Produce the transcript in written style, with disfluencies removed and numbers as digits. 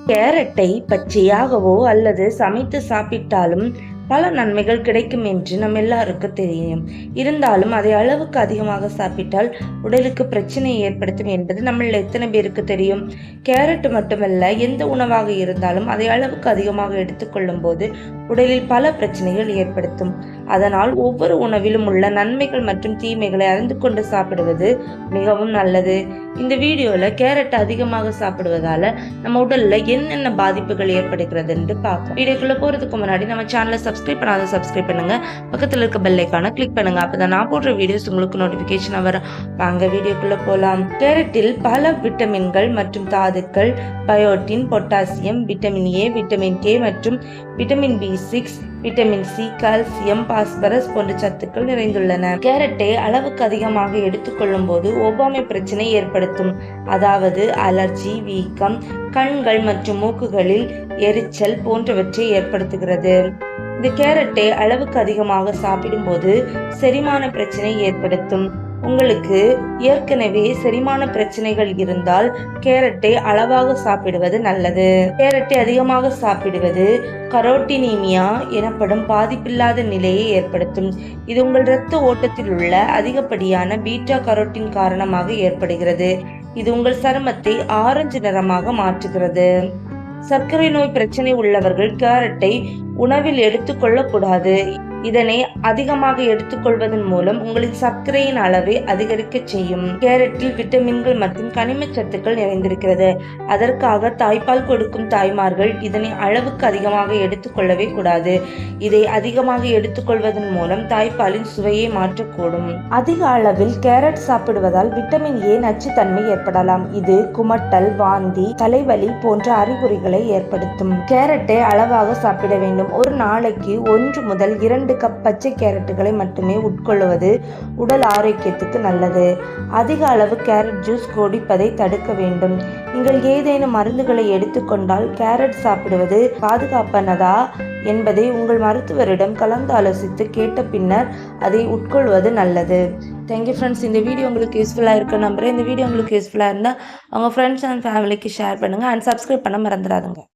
கேரட்டை பச்சையாகவோ அல்லது சமைத்து சாப்பிட்டாலும் பல நன்மைகள் கிடைக்கும் என்று நம்ம எல்லாருக்கும் தெரியும். இருந்தாலும் அதை அளவுக்கு அதிகமாக சாப்பிட்டால் உடலுக்கு பிரச்சனையை ஏற்படுத்தும் என்பது நம்மள எத்தனை பேருக்கு தெரியும்? கேரட் மட்டுமல்ல, எந்த உணவாக இருந்தாலும் அதை அளவுக்கு அதிகமாக எடுத்துக்கொள்ளும் போது உடலில் பல பிரச்சனைகள் ஏற்படுத்தும். அதனால் ஒவ்வொரு உணவிலும் உள்ள நன்மைகள் மற்றும் தீமைகளை அறிந்து கொண்டு சாப்பிடுவது மிகவும் நல்லது. இந்த வீடியோல கேரட் அதிகமாக சாப்பிடுவதால நம்ம உடல்ல என்னென்ன பாதிப்புகள் ஏற்படுகிறது என்று பார்ப்போம். வீடியோக்குள்ள போறதுக்கு முன்னாடி நம்ம சேனலை சப்ஸ்கிரைப் பண்ணாத சப்ஸ்கிரைப் பண்ணுங்க, பக்கத்துல இருக்க பெல் ஐகானை கிளிக் பண்ணுங்க. அப்பதான் நான் போடுற வீடியோஸ் உங்களுக்கு நோட்டிபிகேஷன் வரும். வாங்க வீடியோக்குள்ள போலாம். கேரட்டில் பல விட்டமின்கள் மற்றும் தாதுக்கள், biotin, potassium, vitamin A, vitamin K மற்றும் vitamin B6, vitamin C, calcium, phosphorus போன்ற சத்துக்கள் நிறைந்துள்ளன. கேரட்டை அளவுக்கு அதிகமாக எடுத்துக்கொள்ளும் போது ஒவ்வாமை பிரச்சனை ஏற்படுத்தும். அதாவது அலர்ஜி, வீக்கம், கண்கள் மற்றும் மூக்குகளில் எரிச்சல் போன்றவற்றை ஏற்படுத்துகிறது. இந்த கேரட்டை அளவுக்கு அதிகமாக சாப்பிடும் போது செரிமான பிரச்சனை ஏற்படுத்தும். உங்களுக்கு ஏற்கனவே செரிமான பிரச்சனைகள் இருந்தால் கேரட்டை அளவாக சாப்பிடுவது நல்லது. கேரட்டை அதிகமாக சாப்பிடுவது கரோட்டினீமியா எனப்படும் பாதிப்பில்லாத நிலையை ஏற்படுத்தும். இது உங்கள் இரத்த ஓட்டத்தில் உள்ள அதிகப்படியான பீட்டா கரோட்டின் காரணமாக ஏற்படுகிறது. இது உங்கள் சருமத்தை ஆரஞ்சு நிறமாக மாற்றுகிறது. சர்க்கரை நோய் பிரச்சனை உள்ளவர்கள் கேரட்டை உணவில் எடுத்துக்கொள்ளக்கூடாது. இதனை அதிகமாக எடுத்துக்கொள்வதன் மூலம் உங்களின் சர்க்கரையின் அளவை அதிகரிக்க செய்யும். கேரட்டில் விட்டமின்கள் மற்றும் கனிம சத்துக்கள் நிறைந்திருக்கிறது. அதற்காக தாய்ப்பால் கொடுக்கும் தாய்மார்கள் இதனை அளவுக்கு அதிகமாக எடுத்துக்கொள்ளவே கூடாது. இதை அதிகமாக எடுத்துக்கொள்வதன் மூலம் தாய்ப்பாலின் சுவையை மாற்றக்கூடும். அதிக அளவில் கேரட் சாப்பிடுவதால் விட்டமின் ஏ நச்சுத்தன்மை ஏற்படலாம். இது குமட்டல், வாந்தி, தலைவலி போன்ற அறிகுறிகளை ஏற்படுத்தும். கேரட்டை அளவாக சாப்பிட வேண்டும். ஒரு நாளைக்கு 1 முதல் 2 கப் பச்சை கேரட்டுகளை மட்டுமே உட்கொள்வது உடல் ஆரோக்கியத்துக்கு நல்லது. அதிக அளவு கேரட் ஜூஸ் குடிப்பதை தடுக்க வேண்டும். நீங்கள் ஏதேனும் மருந்துகளை எடுத்துக்கொண்டால் கேரட் சாப்பிடுவது பாதுகாப்பானதா என்பதை உங்கள் மருத்துவரிடம் கலந்து ஆலோசித்து கேட்ட பின்னர் அதை உட்கொள்வது நல்லது. Thank you friends. இந்த வீடியோ உங்களுக்கு யூஸ்ஃபுல்லாக இருக்கு நம்புறேன். இந்த வீடியோ உங்களுக்கு யூஸ்ஃபுல்லாக இருந்தால் அவங்க ஃப்ரெண்ட்ஸ் அண்ட் ஃபேமிலிக்கு ஷேர் பண்ணுங்கள் அண்ட் சப்ஸ்கிரைப் பண்ண மறந்துடாதுங்க.